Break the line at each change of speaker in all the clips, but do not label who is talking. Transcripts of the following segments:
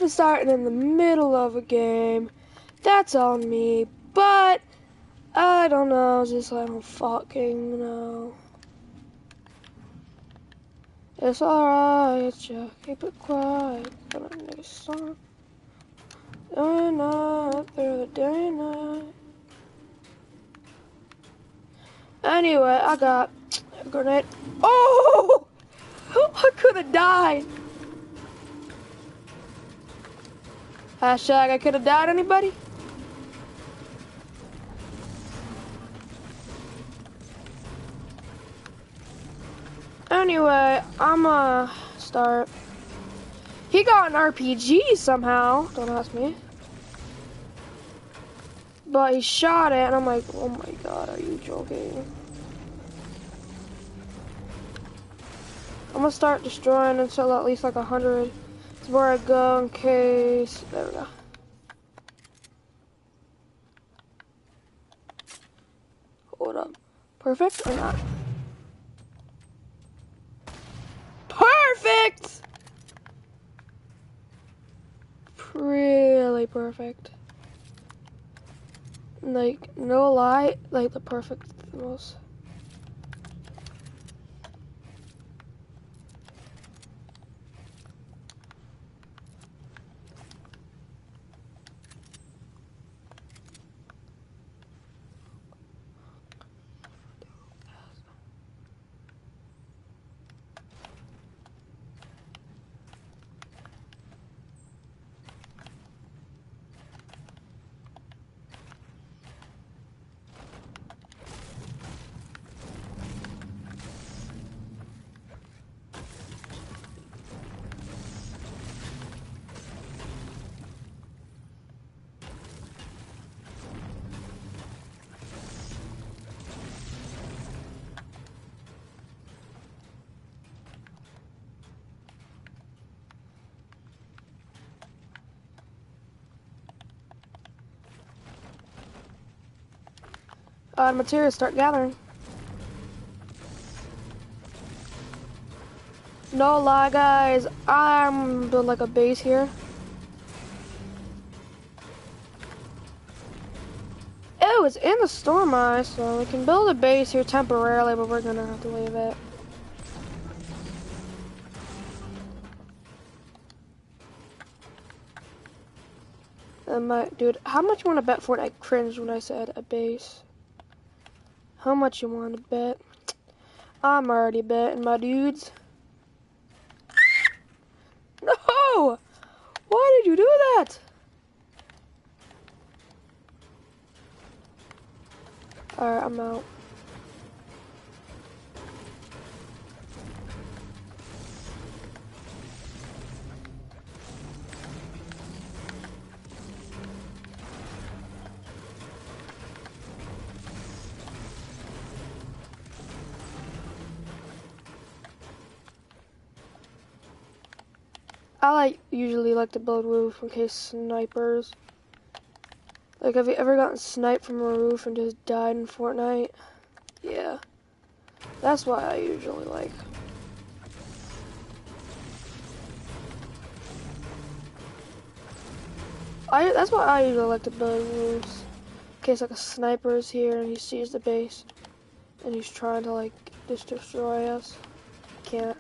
for starting in the middle of a game. That's on me, but I don't know, just I don't fucking know. It's alright, just keep it quiet. Gonna make a song. Day night through the day night. Anyway, I got a grenade. Oh! I could have died. Hashtag I could have died, anybody? Anyway, I'ma start. He got an RPG somehow, don't ask me. But he shot it, and I'm like, oh my god, are you joking? I'm gonna start destroying until at least like 100. That's where I go in case. There we go. Hold up. Perfect or not? Perfect! Really perfect. Like, no lie, like the perfect most. Materials start gathering. No lie, guys. I'm building like a base here. Oh, it's in the storm eye, so we can build a base here temporarily, but we're gonna have to leave it. Dude, how much you want to bet for it? I cringed when I said a base. How much you want to bet? I'm already betting, my dudes. No! Why did you do that? Alright, I'm out. I usually like to build roof in case snipers. Like, have you ever gotten sniped from a roof and just died in Fortnite? Yeah. That's why I usually like. That's why I usually like to build roofs. In case like a sniper is here and he sees the base and he's trying to like just destroy us. Can't.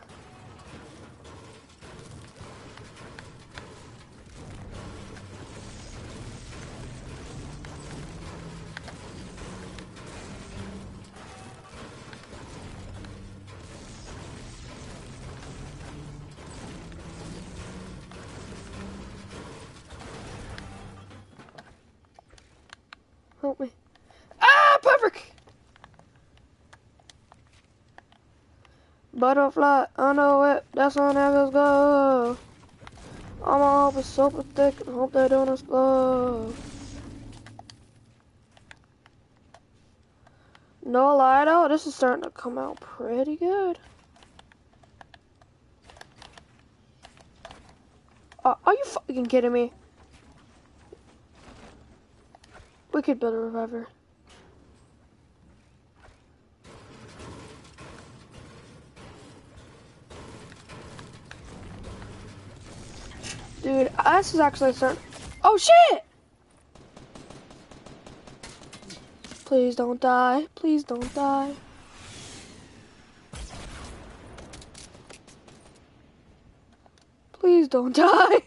Help me. Ah, perfect! Butterfly, I know it, that's how niggas go. I'ma hope it's super thick and hope they don't explode. No lie though, this is starting to come out pretty good. Are you fucking kidding me? We could build a reviver. Dude, Dude, this is actually starting. Oh shit! Please don't die. Please don't die. Please don't die.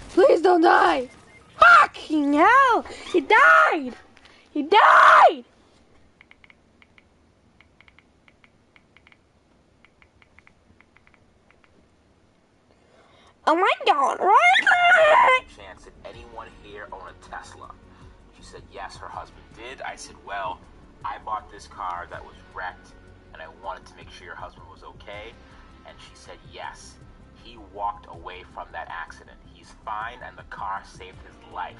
Please don't die. Fucking hell! He died! He died! Oh my god, right?
Chance did anyone here own a Tesla? She said yes, her husband did. I said, well, I bought this car that was wrecked and I wanted to make sure your husband was okay. And she said yes. He walked away from that accident. He's fine and the car saved his life.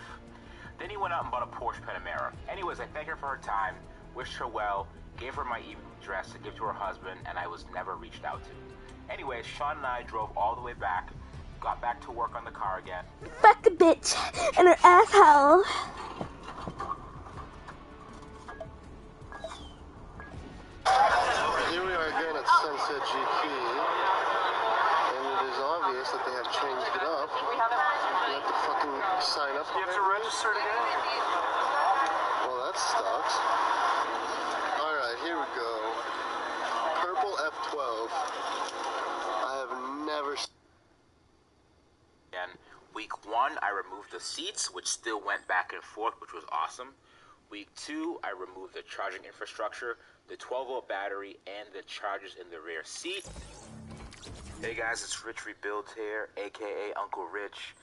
Then he went out and bought a Porsche Panamera. Anyways, I thank her for her time, wished her well, gave her my email address to give to her husband, and I was never reached out to. Anyways, Sean and I drove all the way back, got back to work on the car again.
Fuck the bitch and her asshole.
Here we are again at Sunset GP, and it is obvious that they have changed it up. You have to fucking sign up. You have to register it again. Well, that sucks. Alright, here we go. Purple F12. I have never seen.
Week 1, I removed the seats, which still went back and forth, which was awesome. Week 2, I removed the charging infrastructure, the 12-volt battery, and the chargers in the rear seat. Hey guys, it's Rich Rebuilds here, aka Uncle Rich,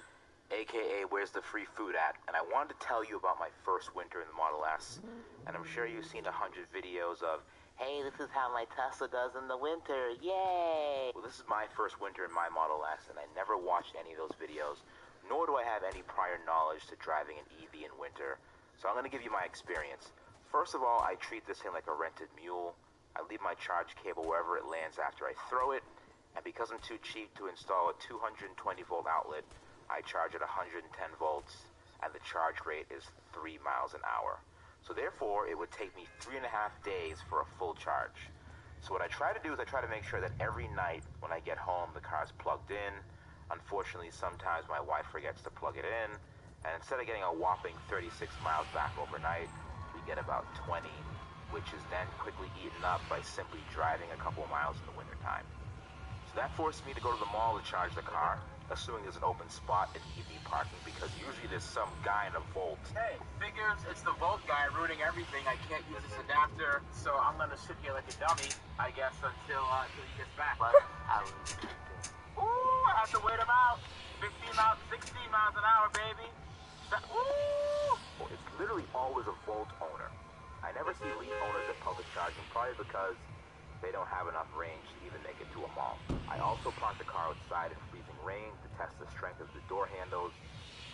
aka Where's the Free Food At? And I wanted to tell you about my first winter in the Model S. And I'm sure you've seen 100 videos of, hey, this is how my Tesla does in the winter, yay! Well, this is my first winter in my Model S, and I never watched any of those videos, nor do I have any prior knowledge to driving an EV in winter. So I'm going to give you my experience. First of all, I treat this thing like a rented mule. I leave my charge cable wherever it lands after I throw it, and because I'm too cheap to install a 220-volt outlet, I charge at 110 volts, and the charge rate is 3 miles an hour. So therefore, it would take me 3.5 days for a full charge. So what I try to do is I try to make sure that every night when I get home, the car's plugged in. Unfortunately, sometimes my wife forgets to plug it in, and instead of getting a whopping 36 miles back overnight, we get about 20, which is then quickly eaten up by simply driving a couple of miles in the wintertime. So that forced me to go to the mall to charge the car, assuming there's an open spot in EV parking, because usually there's some guy in a Volt. Hey, figures it's the Volt guy ruining everything. I can't use this adapter, so I'm gonna sit here like a dummy, I guess, until he gets back. But ooh, I have to wait him out. 15 miles, 16 miles an hour, baby. Ooh! Well, it's literally always a Volt owner. I never see Leaf owners at public charging, probably because they don't have enough range to even make it to a mall. I also park the car outside in freezing rain to test the strength of the door handles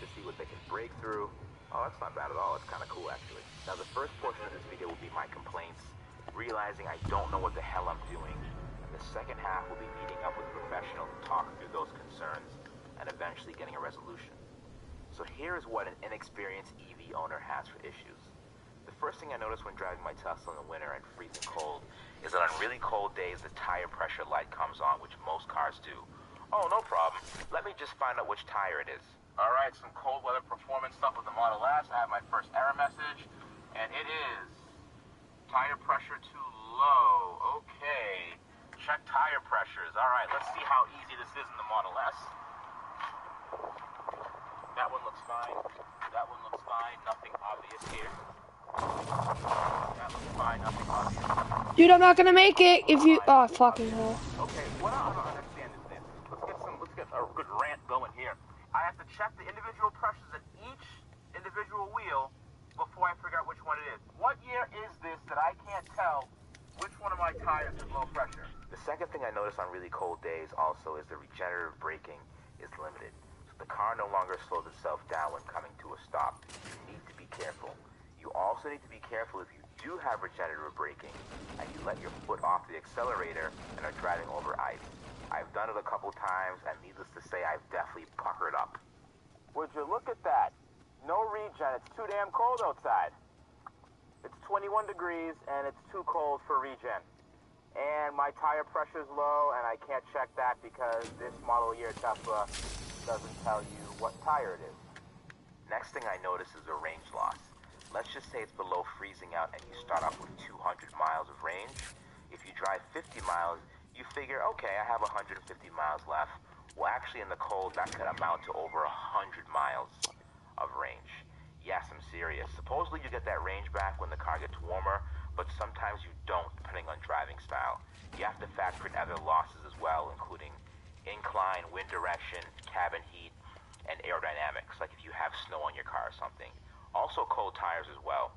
to see what they can break through. Oh, that's not bad at all. It's kind of cool, actually. Now, the first portion of this video will be my complaints, realizing I don't know what the hell I'm doing. And the second half will be meeting up with a professional to talk through those concerns and eventually getting a resolution. So here is what an inexperienced EV owner has for issues. The first thing I notice when driving my Tesla in the winter and freezing cold is that on really cold days, the tire pressure light comes on, which most cars do. Oh, no problem. Let me just find out which tire it is. All right, some cold weather performance stuff with the Model S. I have my first error message, and it is tire pressure too low. Okay, check tire pressures. All right, let's see how easy this is in the Model S. That one looks fine. That one looks fine. Nothing obvious here. That looks fine. Nothing obvious.
Dude, I'm not gonna make it if you. Oh, fucking hell.
Okay, what I don't understand is this. Let's get a good rant going here. I have to check the individual pressures at each individual wheel before I figure out which one it is. What year is this that I can't tell which one of my tires is low pressure? The second thing I notice on really cold days also is the regenerative braking is limited. The car no longer slows itself down when coming to a stop. You need to be careful. You also need to be careful if you do have regenerative braking and you let your foot off the accelerator and are driving over ice. I've done it a couple times, and needless to say, I've definitely puckered up. Would you look at that? No regen, it's too damn cold outside. It's 21 degrees and it's too cold for regen. And my tire pressure is low and I can't check that because this model year Tesla doesn't tell you what tire it is. Next thing I notice is a range loss. Let's just say it's below freezing out and you start off with 200 miles of range. If you drive 50 miles, you figure, okay, I have 150 miles left. Well, actually in the cold, that could amount to over 100 miles of range. Yes, I'm serious. Supposedly you get that range back when the car gets warmer, but sometimes you don't, depending on driving style. You have to factor in other losses as well, including incline, wind direction, cabin heat, and aerodynamics, like if you have snow on your car or something. Also cold tires as well.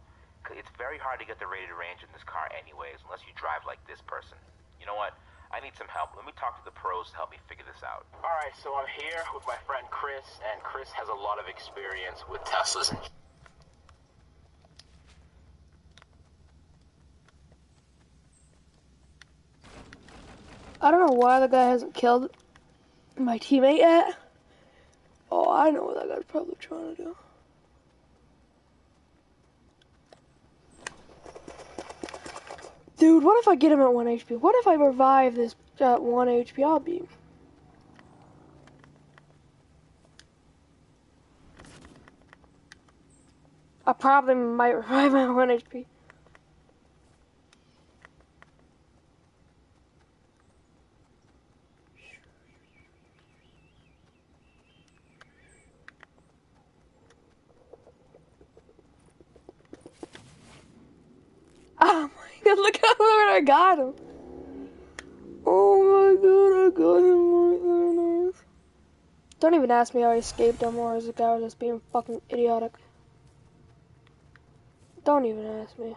It's very hard to get the rated range in this car anyways, unless you drive like this person. You know what? I need some help. Let me talk to the pros to help me figure this out. Alright, so I'm here with my friend Chris, and Chris has a lot of experience with Teslas.
I don't know why the guy hasn't killed my teammate yet. Oh, I know what that guy's probably trying to do. Dude, what if I get him at 1 HP? What if I revive this at 1 HP? I'll be... I probably might revive him at 1 HP. Oh my god, look how hard I got him. Oh my god, I got him right there, nice. Don't even ask me how I escaped him, or is the guy was just being fucking idiotic. Don't even ask me.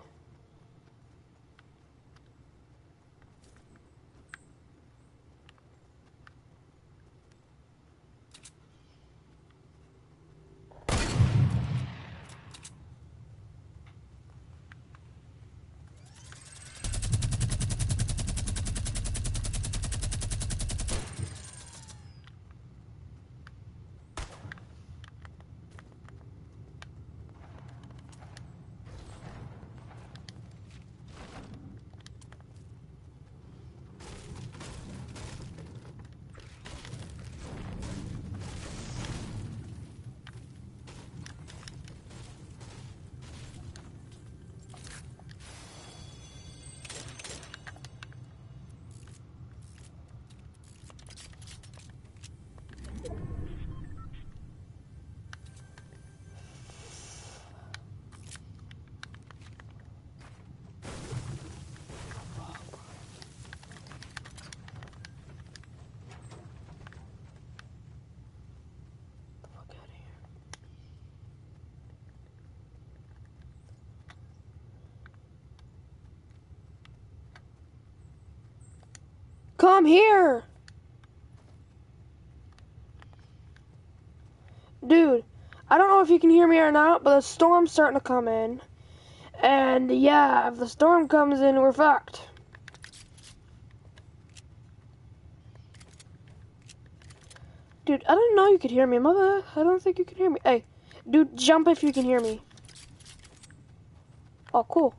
Come here! Dude, I don't know if you can hear me or not, but the storm's starting to come in. And yeah, if the storm comes in, we're fucked. Dude, I didn't know you could hear me, mother. I don't think you can hear me. Hey, dude, jump if you can hear me. Oh, cool.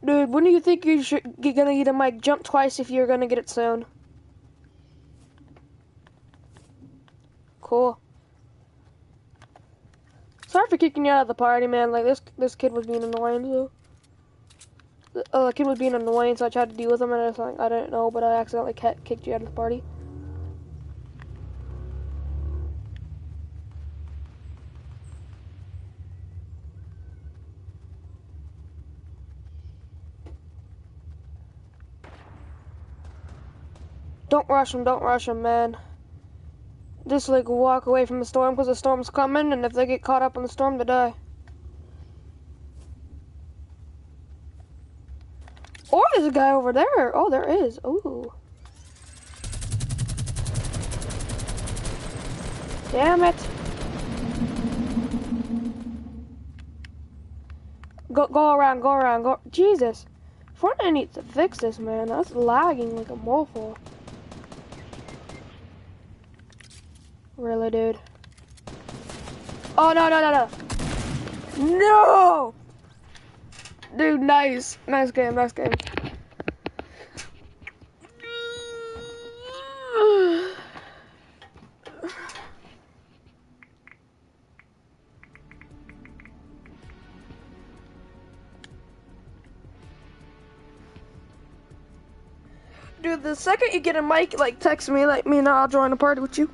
Dude, when do you think you're gonna get a mic? Jump twice if you're gonna get it soon. Cool. Sorry for kicking you out of the party, man. Like, this kid was being annoying, so. The kid was being annoying, so I tried to deal with him, and I was like, I didn't know, but I accidentally kicked you out of the party. Don't rush him, man. Just, like, walk away from the storm, because the storm's coming, and if they get caught up in the storm, they die. Or there's a guy over there. Oh, there is. Ooh. Damn it. Go around. Jesus. Fortnite needs to fix this, man. That's lagging like a mofo. Really, dude? Oh, no, no, no, no. No! Dude, nice. Nice game, nice game. Dude, the second you get a mic, like, text me, like, me and I'll join a party with you.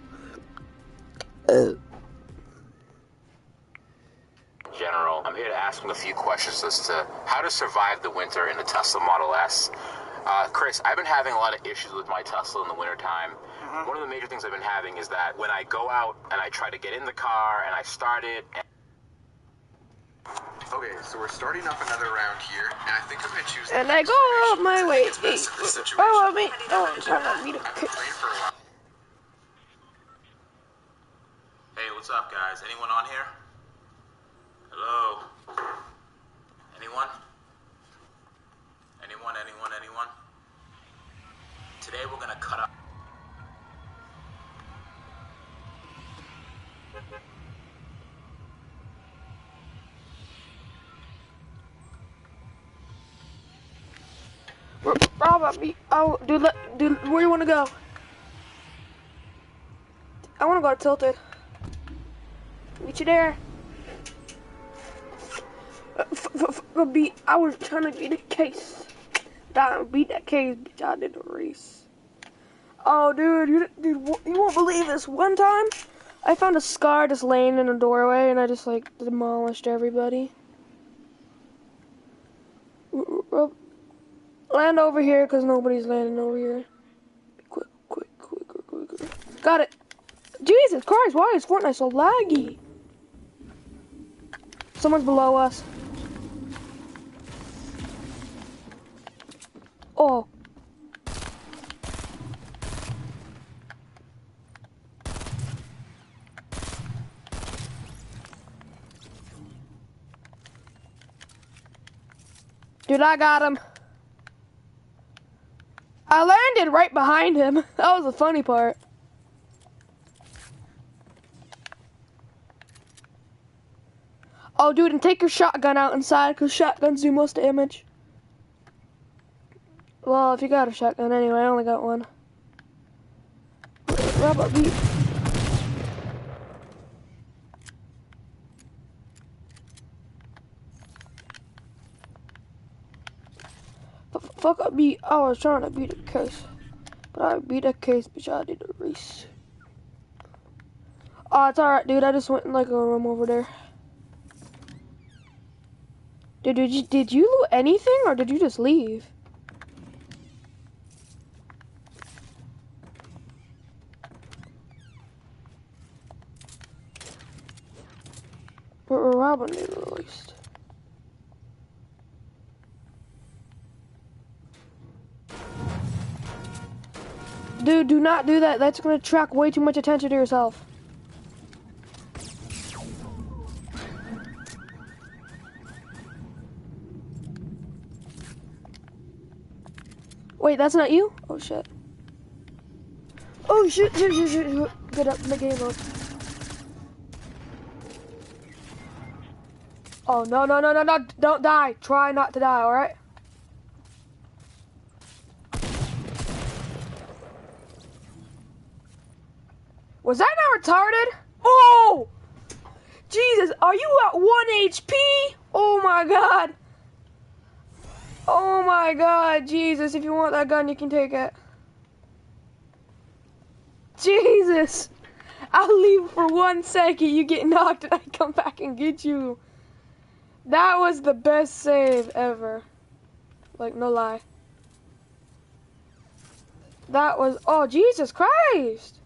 General, I'm here to ask him a few questions as to how to survive the winter in the Tesla Model S. Chris, I've been having a lot of issues with my Tesla in the wintertime. One of the major things I've been having is that when I go out and I try to get in the car and I start it...
Okay, so we're starting up another round here, and I think I'm going to choose...
And I go out my way. Oh, me. Oh, I'm trying to meet a kid.
Hey, what's up, guys? Anyone on here? Hello? Anyone? Anyone? Today we're gonna cut up.
Rob, oh, dude, where do you want to go? I want to go to Tilted. Meet you there. I was trying to beat a case. I beat that case, bitch. I did the race. Oh, dude, you won't believe this. One time, I found a scar just laying in a doorway, and I just, like, demolished everybody. Land over here, because nobody's landing over here. Quick. Got it. Jesus Christ, why is Fortnite so laggy? Someone's below us. Oh. Dude, I got him. I landed right behind him. That was the funny part. Oh, dude, and take your shotgun out inside, because shotguns do most damage. Well, if you got a shotgun anyway, I only got one. Robot beat. Fuck up beat. I was trying to beat a case. But I beat a case, bitch. I did a race. Oh, it's alright, dude. I just went in like a room over there. Dude, did you loot anything, or did you just leave? We're robbing it at least. Dude, do not do that. That's gonna attract way too much attention to yourself. Wait, that's not you? Oh shit. Oh shit. Get up, the game up. Oh no, don't die. Try not to die, alright? Was that not retarded? Oh! Jesus, are you at 1 HP? Oh my god. Oh my god, Jesus, if you want that gun, you can take it. Jesus! I'll leave for 1 second, you get knocked, and I come back and get you. That was the best save ever. Like, no lie. That was, oh, Jesus Christ!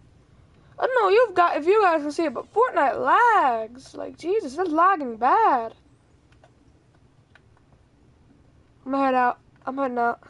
I don't know, if you guys can see it, but Fortnite lags. Like, Jesus, that's lagging bad. I'm heading out.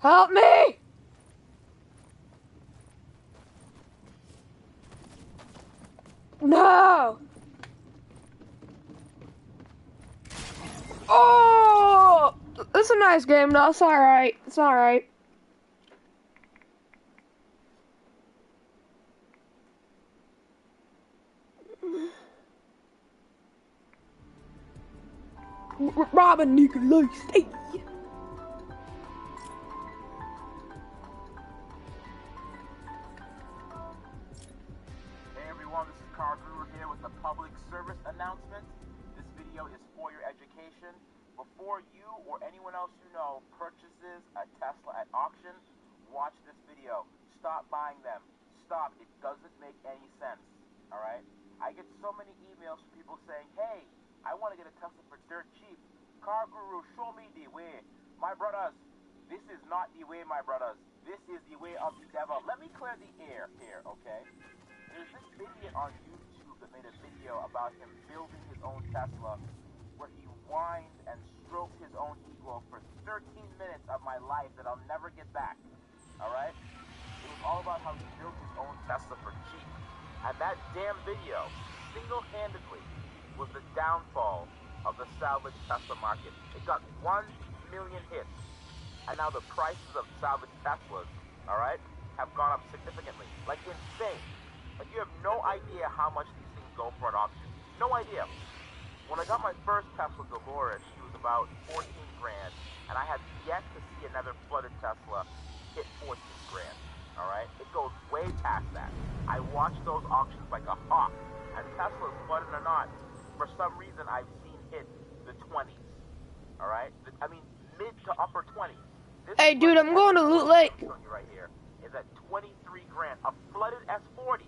Help me! No! Oh! It's a nice game, though. It's alright. It's alright. Robin Nikolai State.
Hey everyone, this is Car Guru here with the public service announcement. This video is for your education. Before you or anyone else you know purchases a Tesla at auction, watch this video. Stop buying them. Stop. It doesn't make any sense. Alright? I get so many emails from people saying, hey, I want to get a Tesla for dirt cheap. Car Guru, show me the way. My brothers, this is not the way, my brothers. This is the way of the devil. Let me clear the air here, okay? There's this idiot on YouTube that made a video about him building his own Tesla where he whined and stroked his own ego for 13 minutes of my life that I'll never get back. Alright? It was all about how he built his own Tesla for cheap. And that damn video, single-handedly, was the downfall of the salvage Tesla market. It got 1 million hits. And now the prices of salvage Teslas, alright, have gone up significantly. Like insane. Like you have no idea how much these things go for at auction. No idea. When I got my first Tesla Dolores, she was about 14 grand, and I have yet to see another flooded Tesla hit 14 grand. Alright? It goes way past that. I watch those auctions like a hawk, and Teslas, flooded or not, for some reason I've seen hit the 20s. Alright? I mean, mid to upper 20s. This
Hey, dude, I'm going to Loot Lake.
Right here is at 23 grand. A flooded S40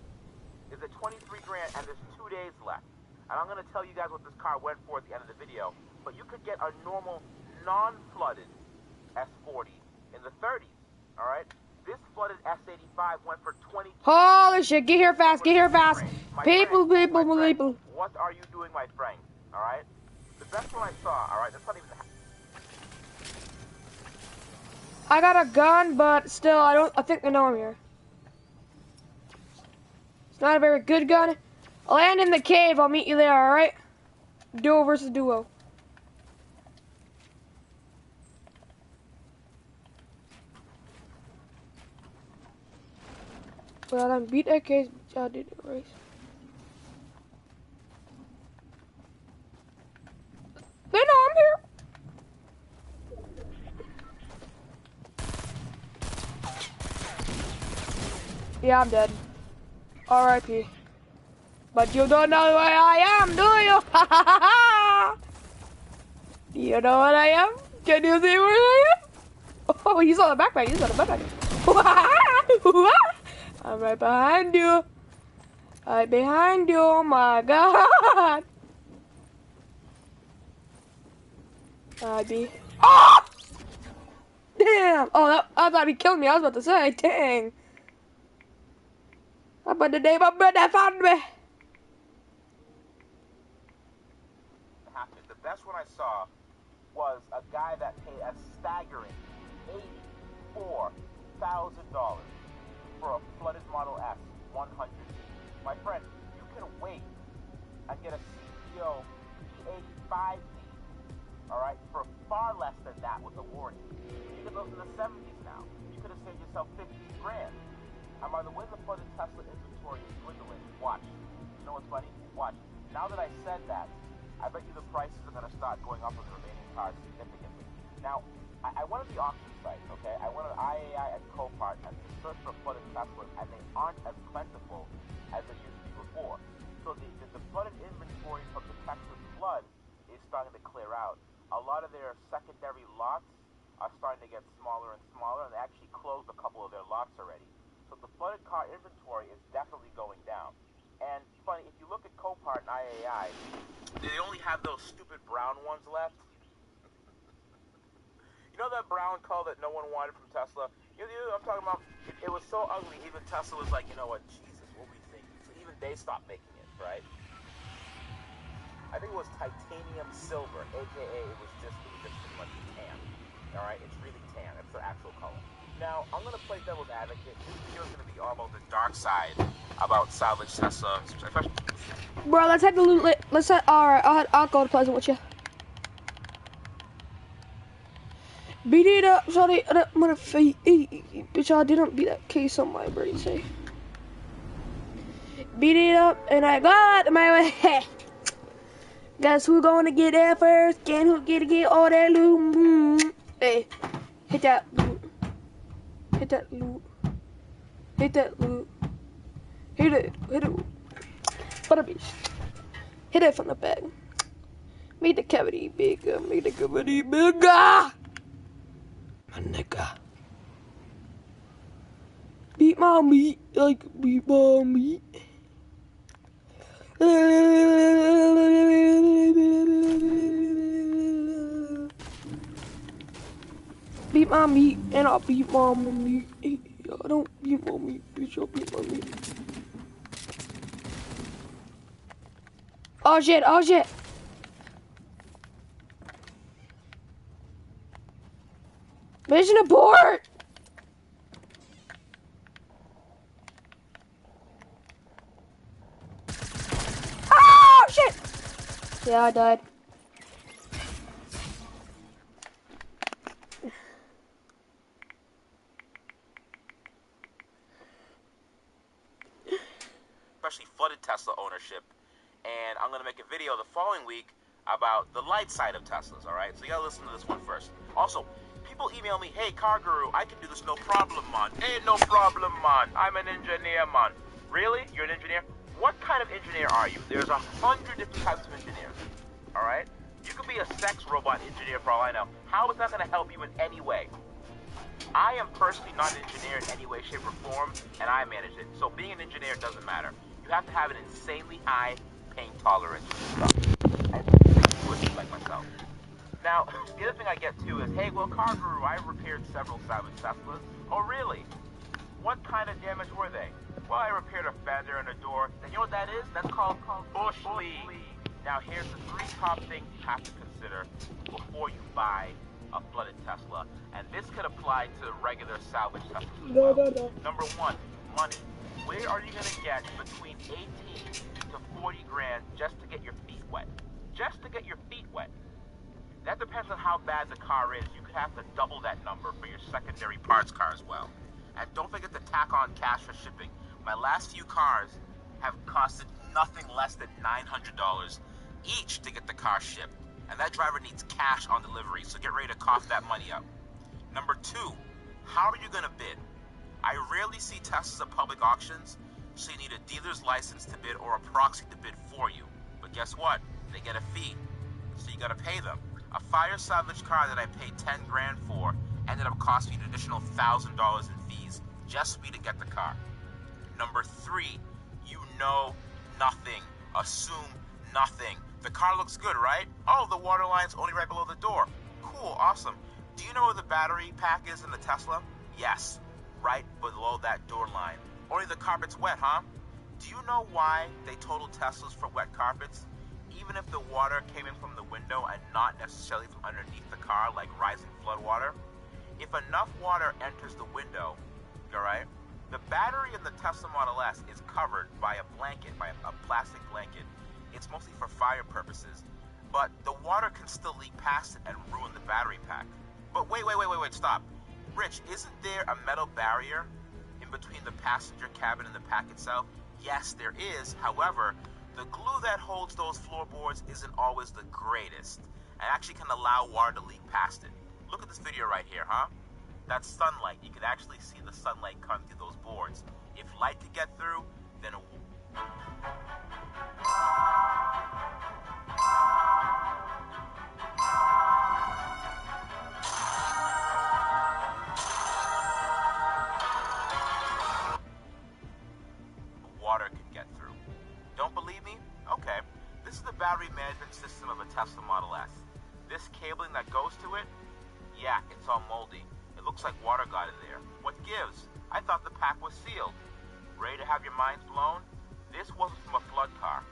is at 23 grand, and there's 2 days left. And I'm going to tell you guys what this car went for at the end of the video. But you could get a normal, non-flooded S40 in the 30s. Alright? This flooded S85 went for 20.
Holy shit, get here fast, get here fast. People.
What are you doing, my friend? Alright? The best one I saw, alright? That's not even...
I got a gun, but still, I think I know him here. It's not a very good gun. I'll land in the cave, I'll meet you there, alright? Duo versus duo. Well, I beat that case, I did the race. They know I'm here. Yeah, I'm dead. R.I.P. But you don't know who I am, do you? Do you know what I am? Can you see where I am? Oh, he's on the backpack. He's on the backpack. I'm right behind you. Right behind you. Oh my God. I'd be. Oh! Damn. Oh, I thought he killed me. I was about to say, dang. But the day my brother found me.
The best one I saw was a guy that paid a staggering $84,000 for a flooded Model S 100. My friend, you can wait and get a CPO P85D, alright, for far less than that with a warranty. You get those in the 70s now. You could have saved yourself 15 grand. And by the way the flooded Tesla inventory is dwindling, watch. You know what's funny? Watch. Now that I said that, I bet you the prices are going to start going up on the remaining cars significantly. Now, I went on the auction site, okay? I went on IAI and Copart and searched for flooded Teslas, and they aren't as plentiful as they used to be before. So the flooded inventory from the Texas flood is starting to clear out. A lot of their secondary lots are starting to get smaller and smaller, and they actually closed a couple of their lots already. So the flooded car inventory is definitely going down. And funny, if you look at Copart and IAI, they only have those stupid brown ones left. You know that brown color that no one wanted from Tesla? You know what I'm talking about? It was so ugly, even Tesla was like, you know what, Jesus, what we think? So even they stopped making it, right? I think it was titanium silver, aka it was just pretty much tan. Alright, it's really tan. That's the actual color. Now, I'm going to play devil's advocate. This video is going to be all about the dark side about salvage Tesla, especially.
Bro, let's head to loot. Let's head. Alright, I'll go to Pleasant with you. Beat it up, sorry, bitch, I didn't beat that case on my brain, say. Beat it up, and I got my way. Guess who gonna get there first? Can who get all that loot? Hey, hit that loot. Hit that loot. Hit that loot. Hit it. What a beast. Hit it from the back. Make the cavity bigger. Make the cavity bigger. My nigga. Beat my meat like beat my meat. Beat my meat and I'll beat my meat. I don't beat my meat, bitch. I'll beat my meat. Oh shit, oh shit. Mission abort! Oh shit! Yeah, I died.
Especially flooded Tesla ownership. And I'm going to make a video the following week about the light side of Teslas, alright? So you gotta listen to this one first. Also, people email me, hey, Car Guru, I can do this, no problem, man. Hey, no problem, man. I'm an engineer, man. Really? You're an engineer? What kind of engineer are you? There's 100 different types of engineers, alright? You could be a sex robot engineer for all I know. How is that going to help you in any way? I am personally not an engineer in any way, shape, or form, and I manage it. So being an engineer doesn't matter. You have to have an insanely high pain tolerance for stuff. And like myself. Now, the other thing I get too is, hey, well, Car Guru, I repaired several salvage Teslas. Oh, really? What kind of damage were they? Well, I repaired a fender and a door. And you know what that is? That's called bush league. Now, here's the 3 top things you have to consider before you buy a flooded Tesla. And this could apply to regular salvage Teslas as well. Number 1, money. Where are you going to get between 18 to 40 grand just to get your feet wet? Just to get your feet wet. That depends on how bad the car is. You could have to double that number for your secondary parts car as well. And don't forget to tack on cash for shipping. My last few cars have costed nothing less than $900 each to get the car shipped. And that driver needs cash on delivery, so get ready to cough that money up. Number 2, how are you going to bid? I rarely see Teslas at public auctions, so you need a dealer's license to bid or a proxy to bid for you. But guess what? They get a fee, so you gotta pay them. A fire salvage car that I paid 10 grand for ended up costing me an additional $1,000 in fees just for me to get the car. Number 3, you know nothing. Assume nothing. The car looks good, right? Oh, the water line's only right below the door. Cool, awesome. Do you know where the battery pack is in the Tesla? Yes, right below that door line. Only the carpet's wet, huh? Do you know why they total Teslas for wet carpets? Even if the water came in from the window and not necessarily from underneath the car, like rising flood water, if enough water enters the window, alright, the battery in the Tesla Model S is covered by a blanket, by a plastic blanket. It's mostly for fire purposes, but the water can still leak past it and ruin the battery pack. But wait, stop. Rich, isn't there a metal barrier in between the passenger cabin and the pack itself? Yes, there is. However, the glue that holds those floorboards isn't always the greatest, and actually can allow water to leak past it. Look at this video right here, huh? That's sunlight. You can actually see the sunlight come through those boards. If light could get through, then water can get through. Don't believe me? Okay. This is the battery management system of a Tesla Model S. This cabling that goes to it, yeah, it's all moldy. It looks like water got in there. What gives? I thought the pack was sealed. Ready to have your minds blown? This wasn't from a flood car.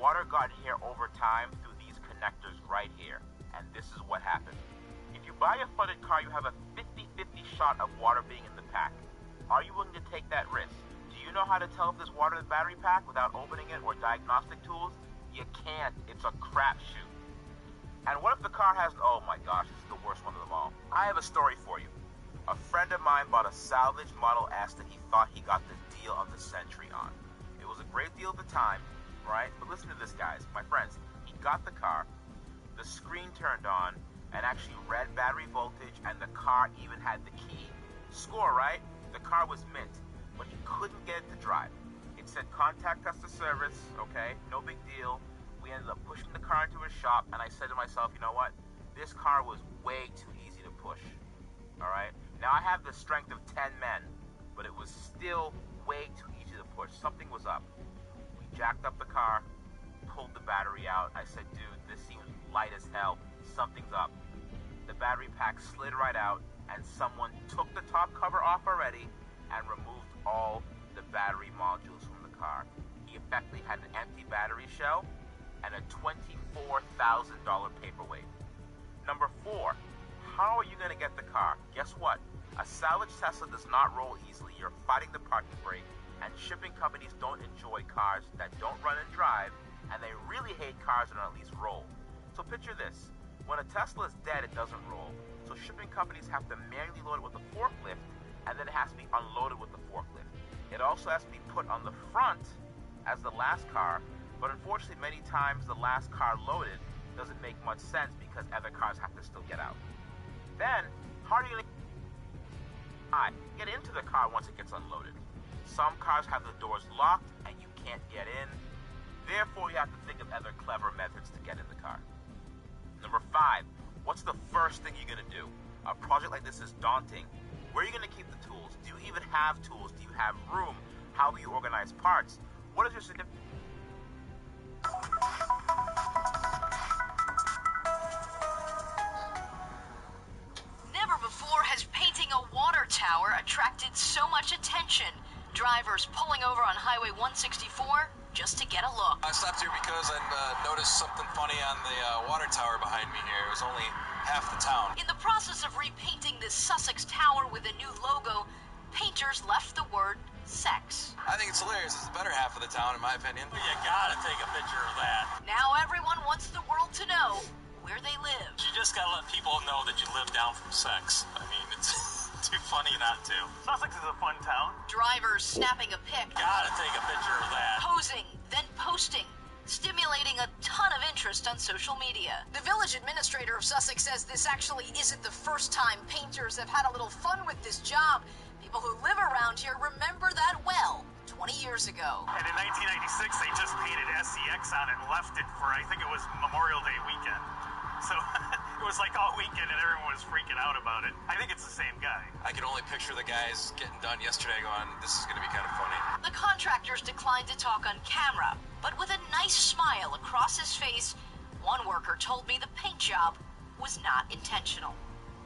Water got here over time through these connectors right here. And this is what happened. If you buy a flooded car, you have a 50-50 shot of water being in the pack. Are you willing to take that risk? Do you know how to tell if there's water in the battery pack without opening it or diagnostic tools? You can't. It's a crapshoot. And what if the car has... Oh my gosh, this is the worst one of them all. I have a story for you. A friend of mine bought a salvage Model S that he thought he got the deal of the century on. It was a great deal at the time, right? But listen to this, guys. My friends, he got the car, the screen turned on, and actually read battery voltage, and the car even had the key. Score, right? The car was mint, but he couldn't get it to drive. It said, contact us to service, okay? No big deal. We ended up pushing the car into his shop, and I said to myself, you know what? This car was way too easy to push, all right? Now, I have the strength of 10 men, but it was still way too easy to push. Something was up. We jacked up the car, pulled the battery out. I said, dude, this seems light as hell. Something's up. The battery pack slid right out, and someone took the top cover off already and removed all the battery modules from the car. He effectively had an empty battery shell and a $24,000 paperweight. Number 4, how are you going to get the car? Guess what? A salvage Tesla does not roll easily. You're fighting the parking brake, and shipping companies don't enjoy cars that don't run and drive, and they really hate cars that at least roll. So picture this. When a Tesla is dead, it doesn't roll. So shipping companies have to manually load it with a forklift, and then it has to be unloaded with the forklift. It also has to be put on the front as the last car, but unfortunately many times the last car loaded doesn't make much sense because other cars have to still get out. Then, how are you going to get into the car once it gets unloaded? Some cars have the doors locked and you can't get in. Therefore, you have to think of other clever methods to get in the car. Number 5, what's the first thing you're going to do? A project like this is daunting. Where are you going to keep the tools? Do you even have tools? Do you have room? How will you organize parts? What is your significant...
Never before has painting a water tower attracted so much attention. Drivers pulling over on Highway 164 just to get a look.
I stopped here because I noticed something funny on the water tower behind me here. It was only half the town.
In the process of repainting this Sussex tower with a new logo, painters left the word sex.
I think it's hilarious. It's the better half of the town, in my opinion.
You gotta take a picture of that.
Now everyone wants the world to know where they live.
You just gotta let people know that you live down from sex. I mean, it's too funny not to. Sussex is a fun town.
Drivers snapping a pic.
Gotta take a picture of that.
Posing, then posting, stimulating a ton of interest on social media. The village administrator of Sussex says this actually isn't the first time painters have had a little fun with this job. People who live around here remember that well, 20 years ago.
And in 1996, they just painted SCX on it and left it for, I think it was Memorial Day weekend. So it was like all weekend and everyone was freaking out about it. I think it's the same guy.
I can only picture the guys getting done yesterday going, this is going to be kind of funny.
The contractors declined to talk on camera, but with a nice smile across his face, one worker told me the paint job was not intentional.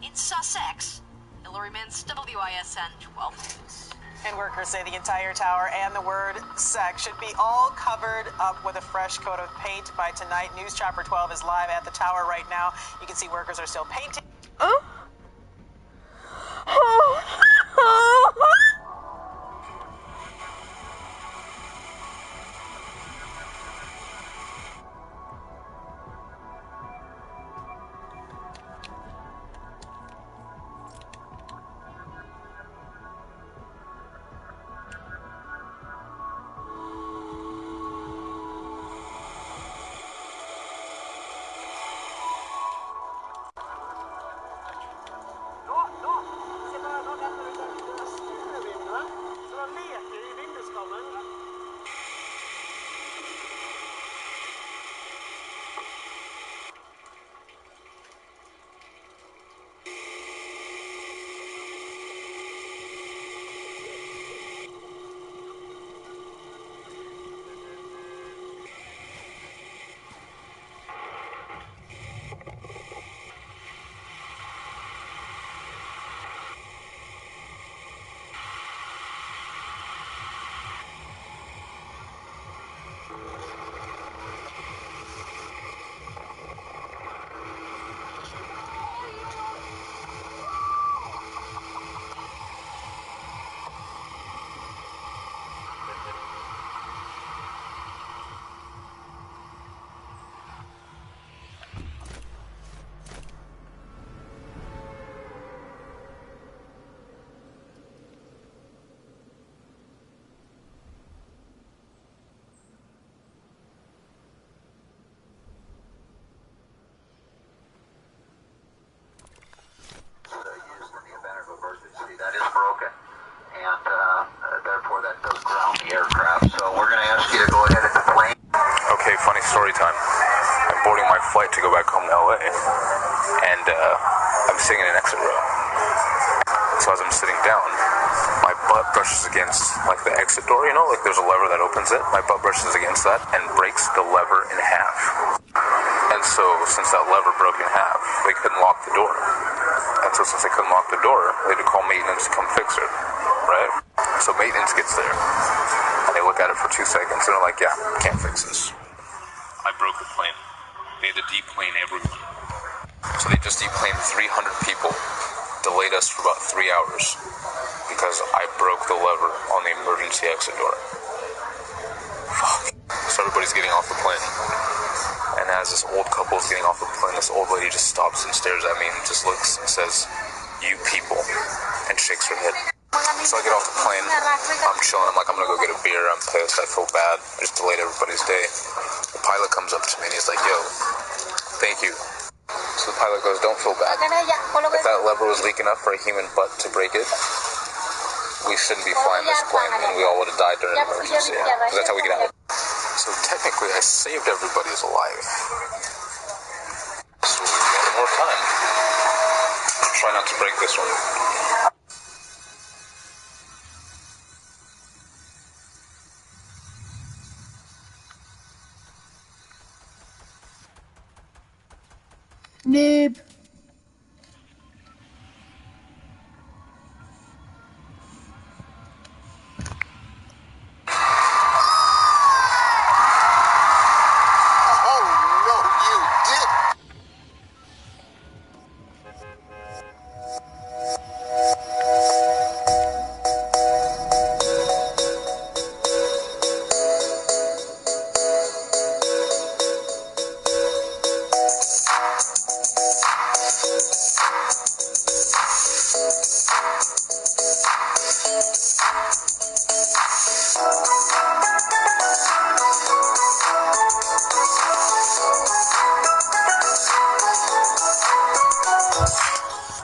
In Sussex, Hillary Mintz, WISN 12 News.
And workers say the entire tower and the word sex should be all covered up with a fresh coat of paint by tonight. News Chopper 12 is live at the tower right now. You can see workers are still painting.
aircraft, so we're going to ask you to go ahead and deplane.
Okay, funny story time. I'm boarding my flight to go back home to LA, and I'm sitting in an exit row. So as I'm sitting down, my butt brushes against, like, the exit door, you know? Like, there's a lever that opens it. My butt brushes against that and breaks the lever in half. And so, since that lever broke in half, they couldn't lock the door. And so, since they couldn't lock the door, they had to call maintenance to come fix it, right? So, maintenance gets there, and they look at it for 2 seconds, and they're like, yeah, can't fix this. I broke the plane. They had to deplane everyone. So, they just deplaned 300 people, delayed us for about 3 hours, because I broke the lever on the emergency exit door. Fuck. So, everybody's getting off the plane. And as this old couple is getting off the plane, this old lady just stops and stares at me and just looks and says, "You people," and shakes her head. So I get off the plane, I'm chilling, I'm like, I'm gonna go get a beer, I'm pissed, I feel bad, I just delayed everybody's day. The pilot comes up to me and he's like, "Yo, thank you." So the pilot goes, "Don't feel bad. If that lever was weak enough for a human butt to break it, we shouldn't be flying this plane, and we all would have died during an emergency, because that's how we get out." So technically, I saved everybody's life. So one more time. Try not to break this one.
Noob.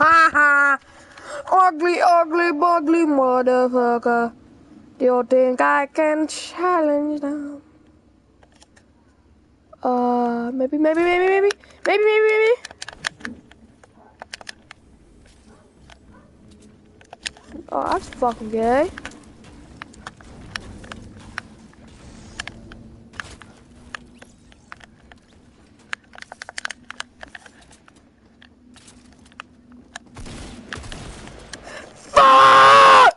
Haha. Ugly, ugly, bugly motherfucker. Do you think I can challenge them? Maybe. Oh, that's fucking gay. Fuck!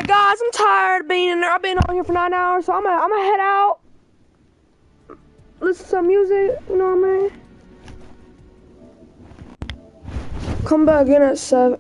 Guys, I'm tired of being in there. I've been on here for 9 hours, so I'm gonna head out. Listen to some music, you know what I mean? Come back in at 7.